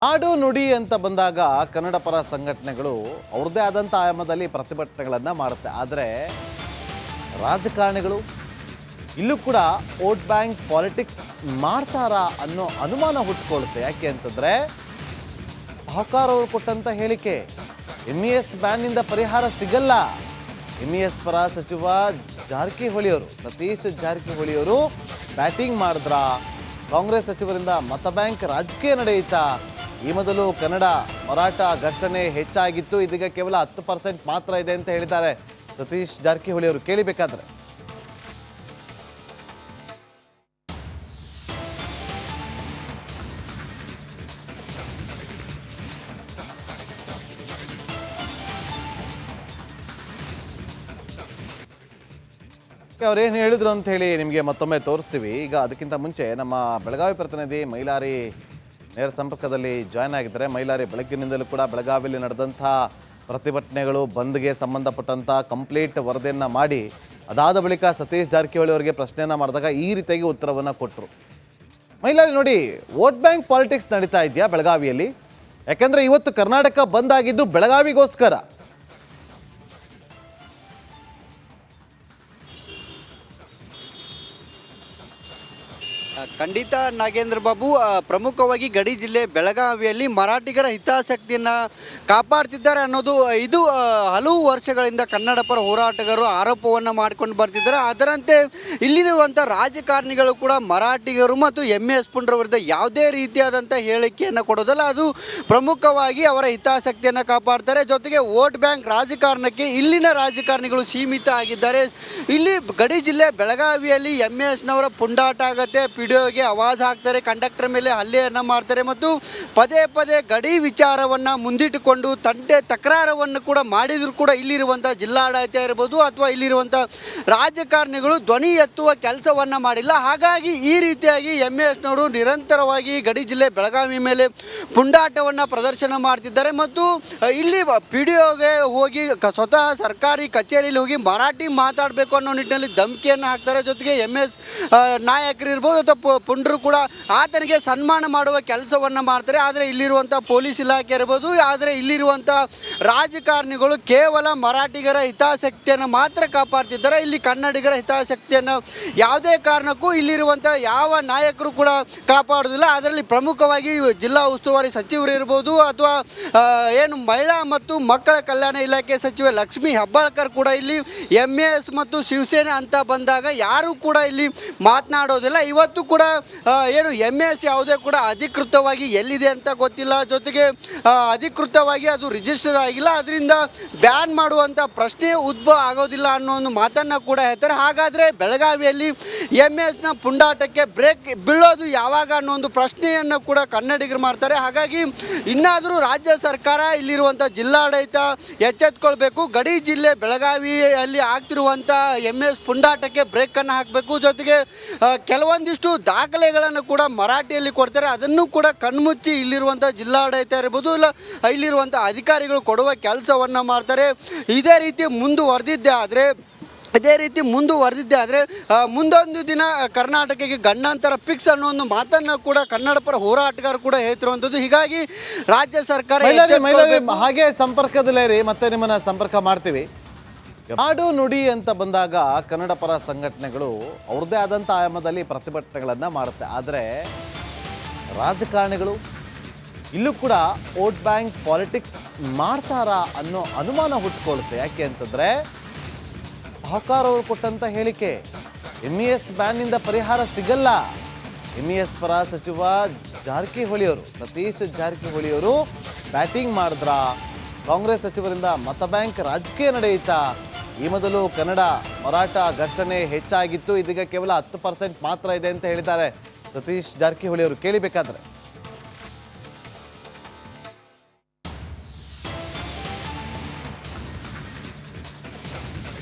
ನಾಡು ನುಡಿ ಅಂತ ಬಂದಾಗ ಕನ್ನಡ ಪರ ಸಂಘಟನೆಗಳು ಅವ್ರದ್ದೇ ಆದಂಥ ಆಯಾಮದಲ್ಲಿ ಪ್ರತಿಭಟನೆಗಳನ್ನು ಮಾಡುತ್ತೆ. ಆದರೆ ರಾಜಕಾರಣಿಗಳು ಇಲ್ಲೂ ಕೂಡ ವೋಟ್ ಬ್ಯಾಂಕ್ ಪಾಲಿಟಿಕ್ಸ್ ಮಾಡ್ತಾರಾ ಅನ್ನೋ ಅನುಮಾನ ಹುಟ್ಟುಕೊಳ್ಳುತ್ತೆ. ಯಾಕೆ ಅಂತಂದರೆ ಸಾಹುಕಾರ್ ಅವರು ಕೊಟ್ಟಂಥ ಹೇಳಿಕೆ MES ಬ್ಯಾನ್ನಿಂದ ಪರಿಹಾರ ಸಿಗಲ್ಲ. MES ಪರ ಸಚಿವ ಜಾರಕಿಹೊಳಿ ಅವರು ಸತೀಶ್ ಜಾರಕಿಹೊಳಿ ಅವರು ಬ್ಯಾಟಿಂಗ್ ಮಾಡಿದ್ರ ಕಾಂಗ್ರೆಸ್ ಸಚಿವರಿಂದ ಮತ ಬ್ಯಾಂಕ್ ರಾಜಕೀಯ ನಡೆಯಿತಾ? ಈ ಮೊದಲು ಕನ್ನಡ ಮರಾಠ ಘರ್ಷಣೆ ಹೆಚ್ಚಾಗಿತ್ತು, ಇದೀಗ ಕೇವಲ 10% ಮಾತ್ರ ಇದೆ ಅಂತ ಹೇಳಿದ್ದಾರೆ ಸತೀಶ್ ಜಾರಕಿಹೊಳಿ ಅವರು. ಕೇಳಿಬೇಕಾದ್ರೆ ಅವ್ರೇನು ಹೇಳಿದ್ರು ಅಂತ ಹೇಳಿ ನಿಮಗೆ ಮತ್ತೊಮ್ಮೆ ತೋರಿಸ್ತೀವಿ. ಈಗ ಅದಕ್ಕಿಂತ ಮುಂಚೆ ನಮ್ಮ ಬೆಳಗಾವಿ ಪ್ರತಿನಿಧಿ ಮೈಲಾರಿ ನೇರ ಸಂಪರ್ಕದಲ್ಲಿ ಜಾಯ್ನ್ ಆಗಿದ್ದಾರೆ. ಮೈಲಾರಿ, ಬೆಳಗ್ಗಿನಿಂದಲೂ ಕೂಡ ಬೆಳಗಾವಿಯಲ್ಲಿ ನಡೆದಂಥ ಪ್ರತಿಭಟನೆಗಳು, ಬಂದ್ಗೆ ಸಂಬಂಧಪಟ್ಟಂಥ ಕಂಪ್ಲೀಟ್ ವರದಿಯನ್ನು ಮಾಡಿ ಅದಾದ ಬಳಿಕ ಸತೀಶ್ ಜಾರಕಿಹೊಳಿ ಅವರಿಗೆ ಪ್ರಶ್ನೆಯನ್ನು ಮಾಡಿದಾಗ ಈ ರೀತಿಯಾಗಿ ಉತ್ತರವನ್ನು ಕೊಟ್ಟರು. ಮೈಲಾರಿ, ನೋಡಿ, ವೋಟ್ ಬ್ಯಾಂಕ್ ಪಾಲಿಟಿಕ್ಸ್ ನಡೀತಾ ಇದೆಯಾ ಬೆಳಗಾವಿಯಲ್ಲಿ? ಯಾಕೆಂದರೆ ಇವತ್ತು ಕರ್ನಾಟಕ ಬಂದ್ ಆಗಿದ್ದು ಬೆಳಗಾವಿಗೋಸ್ಕರ. ಖಂಡಿತ ನಾಗೇಂದ್ರ ಬಾಬು, ಪ್ರಮುಖವಾಗಿ ಗಡಿ ಜಿಲ್ಲೆ ಬೆಳಗಾವಿಯಲ್ಲಿ ಮರಾಠಿಗರ ಹಿತಾಸಕ್ತಿಯನ್ನು ಕಾಪಾಡ್ತಿದ್ದಾರೆ ಅನ್ನೋದು ಇದು ಹಲವು ವರ್ಷಗಳಿಂದ ಕನ್ನಡ ಪರ ಹೋರಾಟಗಾರರು ಆರೋಪವನ್ನು ಮಾಡ್ಕೊಂಡು ಬರ್ತಿದ್ದಾರೆ. ಅದರಂತೆ ಇಲ್ಲಿರುವಂಥ ರಾಜಕಾರಣಿಗಳು ಕೂಡ ಮರಾಠಿಗರು ಮತ್ತು MES ಪುಂಡ್ರ ವಿರುದ್ಧ ಯಾವುದೇ ರೀತಿಯಾದಂಥ ಹೇಳಿಕೆಯನ್ನು ಕೊಡೋದಲ್ಲ, ಅದು ಪ್ರಮುಖವಾಗಿ ಅವರ ಹಿತಾಸಕ್ತಿಯನ್ನು ಕಾಪಾಡ್ತಾರೆ. ಜೊತೆಗೆ ವೋಟ್ ಬ್ಯಾಂಕ್ ರಾಜಕಾರಣಕ್ಕೆ ಇಲ್ಲಿನ ರಾಜಕಾರಣಿಗಳು ಸೀಮಿತ ಆಗಿದ್ದಾರೆ. ಇಲ್ಲಿ ಗಡಿ ಜಿಲ್ಲೆ ಬೆಳಗಾವಿಯಲ್ಲಿ MESನವರ ಪುಂಡಾಟ ಆಗುತ್ತೆ, ಪಿಡಿಒಗೆ ಆವಾಜ್ ಹಾಕ್ತಾರೆ, ಕಂಡಕ್ಟರ್ ಮೇಲೆ ಹಲ್ಲೆಯನ್ನು ಮಾಡ್ತಾರೆ ಮತ್ತು ಪದೇ ಪದೇ ಗಡಿ ವಿಚಾರವನ್ನು ಮುಂದಿಟ್ಟುಕೊಂಡು ತಕರಾರವನ್ನು ಕೂಡ ಮಾಡಿದರೂ ಕೂಡ ಇಲ್ಲಿರುವಂಥ ಜಿಲ್ಲಾಡಳಿತ ಇರ್ಬೋದು ಅಥವಾ ಇಲ್ಲಿರುವಂಥ ರಾಜಕಾರಣಿಗಳು ಧ್ವನಿ ಎತ್ತುವ ಕೆಲಸವನ್ನು ಮಾಡಿಲ್ಲ. ಹಾಗಾಗಿ ಈ ರೀತಿಯಾಗಿ MESನವರು ನಿರಂತರವಾಗಿ ಗಡಿ ಜಿಲ್ಲೆ ಬೆಳಗಾವಿ ಮೇಲೆ ಪುಂಡಾಟವನ್ನು ಪ್ರದರ್ಶನ ಮಾಡ್ತಿದ್ದಾರೆ ಮತ್ತು ಇಲ್ಲಿ ಪಿಡಿಒಗೆ ಹೋಗಿ ಸ್ವತಃ ಸರ್ಕಾರಿ ಕಚೇರಿಯಲ್ಲಿ ಹೋಗಿ ಮರಾಠಿ ಮಾತಾಡಬೇಕು ಅನ್ನೋ ನಿಟ್ಟಿನಲ್ಲಿ ಧಮಕಿಯನ್ನು ಹಾಕ್ತಾರೆ. ಜೊತೆಗೆ MES ನಾಯಕರು ಇರ್ಬೋದು ಅಥವಾ ಪುಂಡ್ರು ಕೂಡ ಆತನಿಗೆ ಸನ್ಮಾನ ಮಾಡುವ ಕೆಲಸವನ್ನು ಮಾಡ್ತಾರೆ. ಆದರೆ ಇಲ್ಲಿರುವಂಥ ಪೊಲೀಸ್ ಇಲಾಖೆ ಇರ್ಬೋದು, ಆದರೆ ಇಲ್ಲಿರುವಂಥ ರಾಜಕಾರಣಿಗಳು ಕೇವಲ ಮರಾಠಿಗರ ಹಿತಾಸಕ್ತಿಯನ್ನು ಮಾತ್ರ ಕಾಪಾಡ್ತಿದ್ದಾರೆ. ಇಲ್ಲಿ ಕನ್ನಡಿಗರ ಹಿತಾಸಕ್ತಿಯನ್ನು ಯಾವುದೇ ಕಾರಣಕ್ಕೂ ಇಲ್ಲಿರುವಂಥ ಯಾವ ನಾಯಕರು ಕೂಡ ಕಾಪಾಡೋದಿಲ್ಲ. ಅದರಲ್ಲಿ ಪ್ರಮುಖವಾಗಿ ಜಿಲ್ಲಾ ಉಸ್ತುವಾರಿ ಸಚಿವರು ಇರ್ಬೋದು ಅಥವಾ ಏನು ಮಹಿಳಾ ಮತ್ತು ಮಕ್ಕಳ ಕಲ್ಯಾಣ ಇಲಾಖೆ ಸಚಿವೆ ಲಕ್ಷ್ಮೀ ಹೆಬ್ಬಾಳ್ಕರ್ ಕೂಡ ಇಲ್ಲಿ MES ಮತ್ತು ಶಿವಸೇನೆ ಅಂತ ಬಂದಾಗ ಯಾರೂ ಕೂಡ ಇಲ್ಲಿ ಮಾತನಾಡೋದಿಲ್ಲ. ಇವತ್ತು ಕೂಡ ಏನು MES ಯಾವುದೇ ಕೂಡ ಅಧಿಕೃತವಾಗಿ ಎಲ್ಲಿದೆ ಅಂತ ಗೊತ್ತಿಲ್ಲ, ಜೊತೆಗೆ ಅಧಿಕೃತವಾಗಿ ಅದು ರಿಜಿಸ್ಟರ್ ಆಗಿಲ್ಲ, ಅದರಿಂದ ಬ್ಯಾನ್ ಮಾಡುವಂಥ ಪ್ರಶ್ನೆ ಉದ್ಭವ ಆಗೋದಿಲ್ಲ ಅನ್ನೋ ಒಂದು ಮಾತನ್ನು ಕೂಡ ಹೇಳ್ತಾರೆ. ಹಾಗಾದರೆ ಬೆಳಗಾವಿಯಲ್ಲಿ MESನ ಪುಂಡಾಟಕ್ಕೆ ಬ್ರೇಕ್ ಬೀಳೋದು ಯಾವಾಗ ಅನ್ನೋ ಒಂದು ಪ್ರಶ್ನೆಯನ್ನು ಕೂಡ ಕನ್ನಡಿಗರು ಮಾಡ್ತಾರೆ. ಹಾಗಾಗಿ ಇನ್ನಾದರೂ ರಾಜ್ಯ ಸರ್ಕಾರ, ಇಲ್ಲಿರುವಂಥ ಜಿಲ್ಲಾಡಳಿತ ಎಚ್ಚೆತ್ಕೊಳ್ಬೇಕು. ಗಡಿ ಜಿಲ್ಲೆ ಬೆಳಗಾವಿಯಲ್ಲಿ ಆಗ್ತಿರುವಂಥ MES ಪುಂಡಾಟಕ್ಕೆ ಬ್ರೇಕನ್ನು ಹಾಕಬೇಕು. ಜೊತೆಗೆ ಕೆಲವೊಂದಿಷ್ಟು ದಾಖಲೆಗಳನ್ನು ಕೂಡ ಮರಾಠಿಯಲ್ಲಿ ಕೊಡ್ತಾರೆ, ಅದನ್ನು ಕೂಡ ಕಣ್ಮುಚ್ಚಿ ಇಲ್ಲಿರುವಂಥ ಜಿಲ್ಲಾಡಳಿತ ಇರ್ಬೋದು ಇಲ್ಲ ಇಲ್ಲಿರುವಂಥ ಅಧಿಕಾರಿಗಳು ಕೊಡುವ ಕೆಲಸವನ್ನು ಮಾಡ್ತಾರೆ. ಇದೇ ರೀತಿ ಮುಂದುವರೆದಿದ್ದೆ ಆದರೆ ಮುಂದೊಂದು ದಿನ ಕರ್ನಾಟಕಕ್ಕೆ ಗಂಡಾಂತರ ಫಿಕ್ಸ್ ಅನ್ನೋ ಒಂದು ಮಾತನ್ನು ಕೂಡ ಕನ್ನಡ ಪರ ಹೋರಾಟಗಾರರು ಕೂಡ ಹೇಳ್ತಿರುವಂಥದ್ದು. ಹೀಗಾಗಿ ರಾಜ್ಯ ಸರ್ಕಾರ ಹಾಗೆ ಸಂಪರ್ಕದಲ್ಲೇ ರೀ, ಮತ್ತೆ ನಿಮ್ಮನ್ನ ಸಂಪರ್ಕ ಮಾಡ್ತೀವಿ. ನಾಡು ನುಡಿ ಅಂತ ಬಂದಾಗ ಕನ್ನಡ ಪರ ಸಂಘಟನೆಗಳು ಅವ್ರದ್ದೇ ಆದಂಥ ಆಯಾಮದಲ್ಲಿ ಪ್ರತಿಭಟನೆಗಳನ್ನು ಮಾಡುತ್ತೆ. ಆದರೆ ರಾಜಕಾರಣಿಗಳು ಇಲ್ಲೂ ಕೂಡ ವೋಟ್ ಬ್ಯಾಂಕ್ ಪಾಲಿಟಿಕ್ಸ್ ಮಾಡ್ತಾರಾ ಅನ್ನೋ ಅನುಮಾನ ಹುಟ್ಟುಕೊಳ್ಳುತ್ತೆ. ಯಾಕೆ ಅಂತಂದರೆ ಸಾಹುಕಾರ್ ಅವರು ಕೊಟ್ಟಂಥ ಹೇಳಿಕೆ MES ಬ್ಯಾನ್ನಿಂದ ಪರಿಹಾರ ಸಿಗಲ್ಲ. MES ಪರ ಸಚಿವ ಜಾರಕಿಹೊಳಿ ಅವರು ಸತೀಶ್ ಜಾರಕಿಹೊಳಿ ಅವರು ಬ್ಯಾಟಿಂಗ್ ಮಾಡಿದ್ರ ಕಾಂಗ್ರೆಸ್ ಸಚಿವರಿಂದ ಮತ ಬ್ಯಾಂಕ್ ರಾಜಕೀಯ ನಡೆಯಿತಾ? ಈ ಮೊದಲು ಕನ್ನಡ ಮರಾಠ ಘರ್ಷಣೆ ಹೆಚ್ಚಾಗಿತ್ತು, ಇದೀಗ ಕೇವಲ 10% ಮಾತ್ರ ಇದೆ ಅಂತ ಹೇಳಿದ್ದಾರೆ ಸತೀಶ್ ಜಾರಕಿಹೊಳಿ ಅವರು. ಕೇಳಿಬೇಕಾದ್ರೆ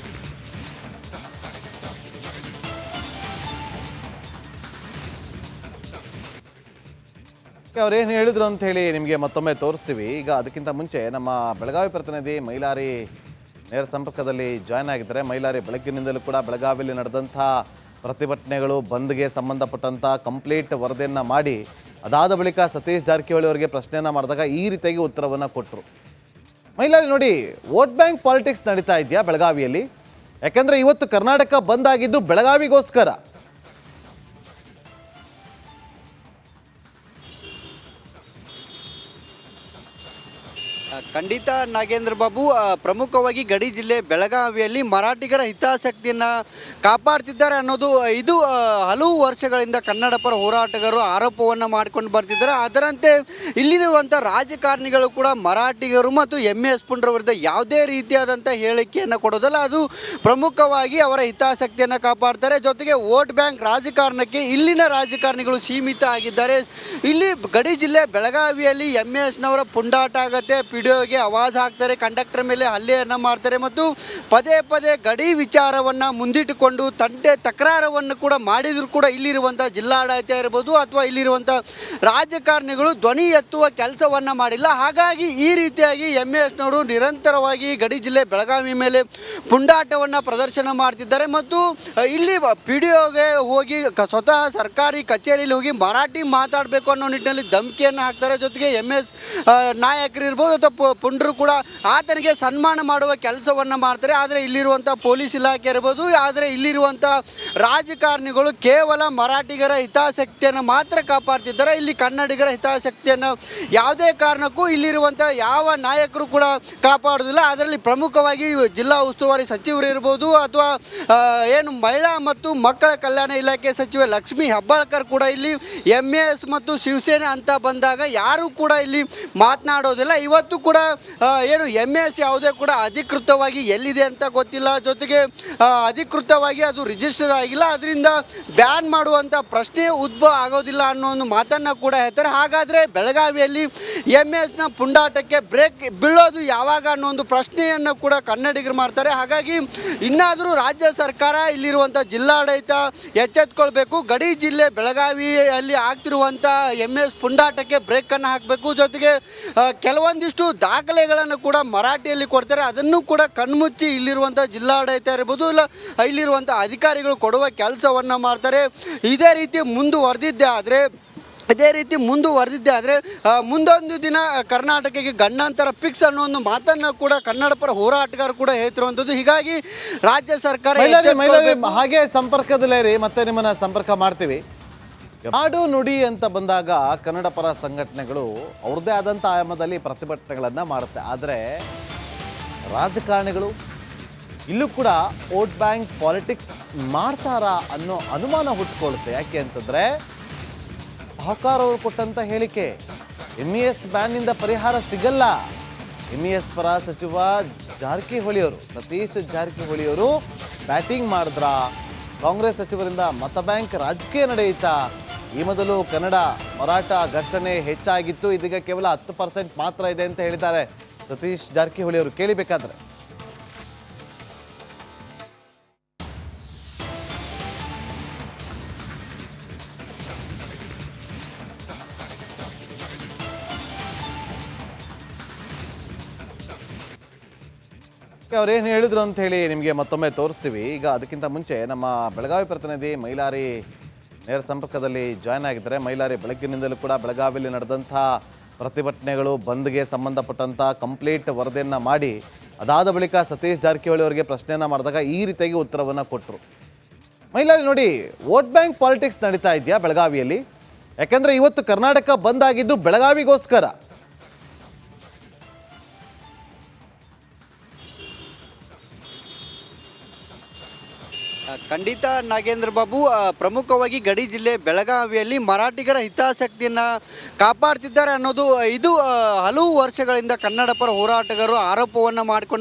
ಅವ್ರೇನು ಹೇಳಿದ್ರು ಅಂತ ಹೇಳಿ ನಿಮಗೆ ಮತ್ತೊಮ್ಮೆ ತೋರಿಸ್ತೀವಿ. ಈಗ ಅದಕ್ಕಿಂತ ಮುಂಚೆ ನಮ್ಮ ಬೆಳಗಾವಿ ಪ್ರತಿನಿಧಿ ಮೈಲಾರಿ ನೇರ ಸಂಪರ್ಕದಲ್ಲಿ ಜಾಯ್ನ್ ಆಗಿದ್ದಾರೆ. ಮೈಲಾರಿ, ಬೆಳಗ್ಗಿನಿಂದಲೂ ಕೂಡ ಬೆಳಗಾವಿಯಲ್ಲಿ ನಡೆದಂಥ ಪ್ರತಿಭಟನೆಗಳು, ಬಂದ್ಗೆ ಸಂಬಂಧಪಟ್ಟಂಥ ಕಂಪ್ಲೀಟ್ ವರದಿಯನ್ನು ಮಾಡಿ ಅದಾದ ಬಳಿಕ ಸತೀಶ್ ಜಾರಕಿಹೊಳಿ ಅವರಿಗೆ ಪ್ರಶ್ನೆಯನ್ನು ಮಾಡಿದಾಗ ಈ ರೀತಿಯಾಗಿ ಉತ್ತರವನ್ನು ಕೊಟ್ಟರು. ಮೈಲಾರಿ ನೋಡಿ, ವೋಟ್ ಬ್ಯಾಂಕ್ ಪಾಲಿಟಿಕ್ಸ್ ನಡೀತಾ ಇದೆಯಾ ಬೆಳಗಾವಿಯಲ್ಲಿ? ಯಾಕಂದ್ರೆ ಇವತ್ತು ಕರ್ನಾಟಕ ಬಂದ್ ಆಗಿದ್ದು ಬೆಳಗಾವಿಗೋಸ್ಕರ. ಖಂಡಿತ ನಾಗೇಂದ್ರ ಬಾಬು, ಪ್ರಮುಖವಾಗಿ ಗಡಿ ಜಿಲ್ಲೆ ಬೆಳಗಾವಿಯಲ್ಲಿ ಮರಾಠಿಗರ ಹಿತಾಸಕ್ತಿಯನ್ನು ಕಾಪಾಡ್ತಿದ್ದಾರೆ ಅನ್ನೋದು ಇದು ಹಲವು ವರ್ಷಗಳಿಂದ ಕನ್ನಡ ಪರ ಹೋರಾಟಗಾರರು ಆರೋಪವನ್ನು ಮಾಡಿಕೊಂಡು ಬರ್ತಿದ್ದಾರೆ. ಅದರಂತೆ ಇಲ್ಲಿರುವಂಥ ರಾಜಕಾರಣಿಗಳು ಕೂಡ ಮರಾಠಿಗರು ಮತ್ತು ಎಸ್ ಪುಂಡ್ರ ವಿರುದ್ಧ ಯಾವುದೇ ರೀತಿಯಾದಂಥ ಹೇಳಿಕೆಯನ್ನು ಕೊಡೋದಲ್ಲ, ಅದು ಪ್ರಮುಖವಾಗಿ ಅವರ ಹಿತಾಸಕ್ತಿಯನ್ನು ಕಾಪಾಡ್ತಾರೆ. ಜೊತೆಗೆ ವೋಟ್ ಬ್ಯಾಂಕ್ ರಾಜಕಾರಣಕ್ಕೆ ಇಲ್ಲಿನ ರಾಜಕಾರಣಿಗಳು ಸೀಮಿತ ಆಗಿದ್ದಾರೆ. ಇಲ್ಲಿ ಗಡಿ ಜಿಲ್ಲೆ ಬೆಳಗಾವಿಯಲ್ಲಿ ಎಸ್ನವರ ಪುಂಡಾಟ ಆಗತ್ತೆ, ಪಿಡಿಒಗೆ ಆವಾಜ್ ಹಾಕ್ತಾರೆ, ಕಂಡಕ್ಟರ್ ಮೇಲೆ ಹಲ್ಲೆಯನ್ನು ಮಾಡ್ತಾರೆ ಮತ್ತು ಪದೇ ಪದೇ ಗಡಿ ವಿಚಾರವನ್ನು ಮುಂದಿಟ್ಟುಕೊಂಡು ತಕರಾರವನ್ನು ಕೂಡ ಮಾಡಿದರೂ ಕೂಡ ಇಲ್ಲಿರುವಂಥ ಜಿಲ್ಲಾಡಳಿತ ಇರ್ಬೋದು ಅಥವಾ ಇಲ್ಲಿರುವಂಥ ರಾಜಕಾರಣಿಗಳು ಧ್ವನಿ ಎತ್ತುವ ಕೆಲಸವನ್ನು ಮಾಡಿಲ್ಲ. ಹಾಗಾಗಿ ಈ ರೀತಿಯಾಗಿ ಎಸ್ನವರು ನಿರಂತರವಾಗಿ ಗಡಿ ಜಿಲ್ಲೆ ಬೆಳಗಾವಿ ಮೇಲೆ ಪುಂಡಾಟವನ್ನು ಪ್ರದರ್ಶನ ಮಾಡ್ತಿದ್ದಾರೆ ಮತ್ತು ಇಲ್ಲಿ ಪಿಡಿಒಗೆ ಹೋಗಿ ಸ್ವತಃ ಸರ್ಕಾರಿ ಕಚೇರಿಯಲ್ಲಿ ಹೋಗಿ ಮರಾಠಿ ಮಾತಾಡಬೇಕು ಅನ್ನೋ ನಿಟ್ಟಿನಲ್ಲಿ ಧಮಕಿಯನ್ನು ಹಾಕ್ತಾರೆ. ಜೊತೆಗೆ ಎಸ್ ನಾಯಕರು ಇರ್ಬೋದು ಅಥವಾ ಪುಂಡ್ರು ಕೂಡ ಆತನಿಗೆ ಸನ್ಮಾನ ಮಾಡುವ ಕೆಲಸವನ್ನು ಮಾಡ್ತಾರೆ. ಆದರೆ ಇಲ್ಲಿರುವಂಥ ಪೊಲೀಸ್ ಇಲಾಖೆ ಇರ್ಬೋದು, ಆದರೆ ಇಲ್ಲಿರುವಂಥ ರಾಜಕಾರಣಿಗಳು ಕೇವಲ ಮರಾಠಿಗರ ಹಿತಾಸಕ್ತಿಯನ್ನು ಮಾತ್ರ ಕಾಪಾಡ್ತಿದ್ದಾರೆ. ಇಲ್ಲಿ ಕನ್ನಡಿಗರ ಹಿತಾಸಕ್ತಿಯನ್ನು ಯಾವುದೇ ಕಾರಣಕ್ಕೂ ಇಲ್ಲಿರುವಂಥ ಯಾವ ನಾಯಕರು ಕೂಡ ಕಾಪಾಡೋದಿಲ್ಲ. ಅದರಲ್ಲಿ ಪ್ರಮುಖವಾಗಿ ಜಿಲ್ಲಾ ಉಸ್ತುವಾರಿ ಸಚಿವರು ಇರ್ಬೋದು ಅಥವಾ ಏನು ಮಹಿಳಾ ಮತ್ತು ಮಕ್ಕಳ ಕಲ್ಯಾಣ ಇಲಾಖೆ ಸಚಿವೆ ಲಕ್ಷ್ಮೀ ಹೆಬ್ಬಾಳ್ಕರ್ ಕೂಡ ಇಲ್ಲಿ ಎಸ್ ಮತ್ತು ಶಿವಸೇನೆ ಅಂತ ಬಂದಾಗ ಯಾರೂ ಕೂಡ ಇಲ್ಲಿ ಮಾತನಾಡೋದಿಲ್ಲ. ಇವತ್ತು ಕೂಡ ಏನು ಎಸ್ ಯಾವುದೇ ಕೂಡ ಅಧಿಕೃತವಾಗಿ ಎಲ್ಲಿದೆ ಅಂತ ಗೊತ್ತಿಲ್ಲ, ಜೊತೆಗೆ ಅಧಿಕೃತವಾಗಿ ಅದು ರಿಜಿಸ್ಟರ್ ಆಗಿಲ್ಲ, ಅದರಿಂದ ಬ್ಯಾನ್ ಮಾಡುವಂಥ ಪ್ರಶ್ನೆ ಉದ್ಭವ ಆಗೋದಿಲ್ಲ ಅನ್ನೋ ಒಂದು ಮಾತನ್ನು ಕೂಡ ಹೇಳ್ತಾರೆ. ಹಾಗಾದರೆ ಬೆಳಗಾವಿಯಲ್ಲಿ ಎಸ್ನ ಪುಂಡಾಟಕ್ಕೆ ಬ್ರೇಕ್ ಬೀಳೋದು ಯಾವಾಗ ಅನ್ನೋ ಒಂದು ಪ್ರಶ್ನೆಯನ್ನು ಕೂಡ ಕನ್ನಡಿಗರು ಮಾಡ್ತಾರೆ. ಹಾಗಾಗಿ ಇನ್ನಾದರೂ ರಾಜ್ಯ ಸರ್ಕಾರ ಇಲ್ಲಿರುವಂಥ ಜಿಲ್ಲಾಡಳಿತ ಎಚ್ಚೆತ್ಕೊಳ್ಬೇಕು. ಗಡಿ ಜಿಲ್ಲೆ ಬೆಳಗಾವಿಯಲ್ಲಿ ಆಗ್ತಿರುವಂಥ ಎಸ್ ಪುಂಡಾಟಕ್ಕೆ ಬ್ರೇಕನ್ನು ಹಾಕಬೇಕು. ಜೊತೆಗೆ ಕೆಲವೊಂದಿಷ್ಟು ದಾಖಲೆಗಳನ್ನು ಕೂಡ ಮರಾಠಿಯಲ್ಲಿ ಕೊಡ್ತಾರೆ, ಅದನ್ನು ಕೂಡ ಕಣ್ಮುಚ್ಚಿ ಇಲ್ಲಿರುವಂಥ ಜಿಲ್ಲಾಡಳಿತ ಇರ್ಬೋದು ಇಲ್ಲ ಇಲ್ಲಿರುವಂಥ ಅಧಿಕಾರಿಗಳು ಕೊಡುವ ಕೆಲಸವನ್ನು ಮಾಡ್ತಾರೆ. ಇದೇ ರೀತಿ ಮುಂದುವರೆದಿದ್ದೆ ಆದರೆ ಮುಂದೊಂದು ದಿನ ಕರ್ನಾಟಕಕ್ಕೆ ಗಂಡಾಂತರ ಫಿಕ್ಸ್ ಅನ್ನೋ ಒಂದು ಮಾತನ್ನು ಕೂಡ ಕನ್ನಡ ಪರ ಹೋರಾಟಗಾರರು ಕೂಡ ಹೇಳ್ತಿರುವಂಥದ್ದು. ಹೀಗಾಗಿ ರಾಜ್ಯ ಸರ್ಕಾರ ಹಾಗೆ ಸಂಪರ್ಕದಲ್ಲೇ ರೀ, ಮತ್ತೆ ನಿಮ್ಮನ್ನ ಸಂಪರ್ಕ ಮಾಡ್ತೀವಿ. ನಾಡು ನುಡಿ ಅಂತ ಬಂದಾಗ ಕನ್ನಡ ಪರ ಸಂಘಟನೆಗಳು ಅವ್ರದ್ದೇ ಆದಂಥ ಆಯಾಮದಲ್ಲಿ ಪ್ರತಿಭಟನೆಗಳನ್ನು ಮಾಡುತ್ತೆ. ಆದರೆ ರಾಜಕಾರಣಿಗಳು ಇಲ್ಲೂ ಕೂಡ ವೋಟ್ ಬ್ಯಾಂಕ್ ಪಾಲಿಟಿಕ್ಸ್ ಮಾಡ್ತಾರಾ ಅನ್ನೋ ಅನುಮಾನ ಹುಟ್ಟುಕೊಳ್ಳುತ್ತೆ. ಯಾಕೆ ಅಂತಂದರೆ ಸಹಕಾರ ಅವರು ಕೊಟ್ಟಂಥ ಹೇಳಿಕೆ, ಎಸ್ ಬ್ಯಾನ್ನಿಂದ ಪರಿಹಾರ ಸಿಗಲ್ಲ. ಎಸ್ ಪರ ಸಚಿವ ಜಾರಕಿಹೊಳಿಯವರು, ಸತೀಶ್ ಜಾರಕಿಹೊಳಿಯವರು ಬ್ಯಾಟಿಂಗ್ ಮಾಡಿದ್ರ, ಕಾಂಗ್ರೆಸ್ ಸಚಿವರಿಂದ ಮತ ಬ್ಯಾಂಕ್ ರಾಜಕೀಯ ನಡೆಯುತ್ತಾ? ಈ ಮೊದಲು ಕನ್ನಡ ಮರಾಠ ಘರ್ಷಣೆ ಹೆಚ್ಚಾಗಿತ್ತು, ಇದೀಗ ಕೇವಲ 10% ಮಾತ್ರ ಇದೆ ಅಂತ ಹೇಳಿದ್ದಾರೆ ಸತೀಶ್ ಜಾರಕಿಹೊಳಿ ಅವರು. ಕೇಳಿಬೇಕಾದ್ರೆ ಅವ್ರೇನು ಹೇಳಿದ್ರು ಅಂತ ಹೇಳಿ ನಿಮಗೆ ಮತ್ತೊಮ್ಮೆ ತೋರಿಸ್ತೀವಿ. ಈಗ ಅದಕ್ಕಿಂತ ಮುಂಚೆ ನಮ್ಮ ಬೆಳಗಾವಿ ಪ್ರತಿನಿಧಿ ಮೈಲಾರಿ ನೇರ ಸಂಪರ್ಕದಲ್ಲಿ ಜಾಯ್ನ್ ಆಗಿದ್ದಾರೆ. ಮೈಲಾರಿ, ಬೆಳಗ್ಗಿನಿಂದಲೂ ಕೂಡ ಬೆಳಗಾವಿಯಲ್ಲಿ ನಡೆದಂಥ ಪ್ರತಿಭಟನೆಗಳು, ಬಂದ್ಗೆ ಸಂಬಂಧಪಟ್ಟಂಥ ಕಂಪ್ಲೀಟ್ ವರದಿಯನ್ನು ಮಾಡಿ ಅದಾದ ಬಳಿಕ ಸತೀಶ್ ಜಾರಕಿಹೊಳಿ ಅವರಿಗೆ ಪ್ರಶ್ನೆಯನ್ನು ಮಾಡಿದಾಗ ಈ ರೀತಿಯಾಗಿ ಉತ್ತರವನ್ನು ಕೊಟ್ಟರು. ಮೈಲಾರಿ ನೋಡಿ, ವೋಟ್ ಬ್ಯಾಂಕ್ ಪಾಲಿಟಿಕ್ಸ್ ನಡೀತಾ ಇದೆಯಾ ಬೆಳಗಾವಿಯಲ್ಲಿ? ಯಾಕಂದರೆ ಇವತ್ತು ಕರ್ನಾಟಕ ಬಂದ್ ಆಗಿದ್ದು ಬೆಳಗಾವಿಗೋಸ್ಕರ. ಖಂಡಿತ ನಾಗೇಂದ್ರ ಬಾಬು, ಪ್ರಮುಖವಾಗಿ ಗಡಿ ಜಿಲ್ಲೆ ಬೆಳಗಾವಿಯಲ್ಲಿ ಮರಾಠಿಗರ ಹಿತಾಸಕ್ತಿಯನ್ನು ಕಾಪಾಡ್ತಿದ್ದಾರೆ ಅನ್ನೋದು ಇದು ಹಲವು ವರ್ಷಗಳಿಂದ ಕನ್ನಡ ಪರ ಹೋರಾಟಗಾರರು ಆರೋಪವನ್ನು ಮಾಡಿಕೊಂಡು